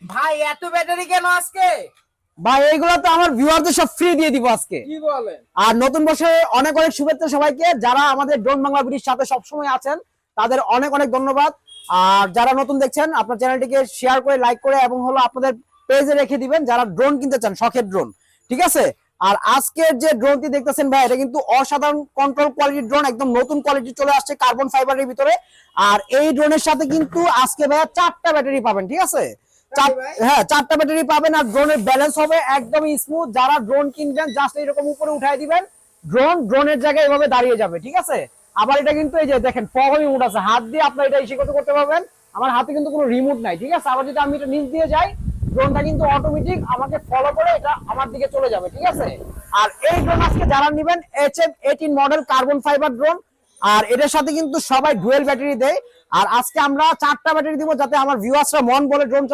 ভাই এত ব্যাটারি কেন আজকে? ভাই এইগুলো তো আমার ভিউয়ারদের সব ফ্রি দিয়ে দিব আজকে। কি বলেন? আর নতুন বছরে অনেক অনেক শুভেচ্ছা সবাইকে, যারা আমাদের ড্রোন বাংলা ভিডিওর সাথে সবসময় আছেন তাদের অনেক অনেক ধন্যবাদ। আর যারা নতুন দেখছেন আপনার চ্যানেলটিকে শেয়ার করে লাইক করে এবং হলো আপনাদের পেজে রেখে দিবেন যারা ড্রোন কিনতে চান, শখের ড্রোন, ঠিক আছে। আর আজকের যে ড্রোনটি দেখতেছেন ভাই, এটা কিন্তু অসাধারণ কন্ট্রোল কোয়ালিটির ড্রোন, একদম নতুন কোয়ালিটি চলে আসছে কার্বন ফাইবারের ভিতরে। আর এই ড্রোনের সাথে কিন্তু আজকে ভাইয়া 4টা ব্যাটারি পাবেন, ঠিক আছে। হ্যাঁ 4টা ব্যাটারি পাবেন। আর ড্রোনের ব্যালেন্স হবে একদম স্মুথ। যারা ড্রোন কিনবেন জাস্ট এরকম উপরে উঠাই দিবেন, ড্রোনের জায়গায় এভাবে দাঁড়িয়ে যাবে, ঠিক আছে। আবার এটা কিন্তু এই যে দেখেন ফগমি মুড আছে, হাত দিয়ে আপনার এটা ইসে করতে পারবেন। আমার হাতে কিন্তু কোনো রিমোট নাই, ঠিক আছে। আবার যদি আমি এটা নিচ দিয়ে যাই, ড্রোনটা কিন্তু অটোমেটিক আমাকে ফলো করে এটা আমার দিকে চলে যাবে, ঠিক আছে। আর এই ড্রোন আজকে যারা নেবেন HF18 model carbon fibre drone. আর এটার সাথে কিন্তু সবাই ডুয়েল ব্যাটারি দেয়। আর আজকে আমরা 4টা ব্যাটারি দিব যাতে আমার ভিউয়ার্সরা মন বলে ড্রোন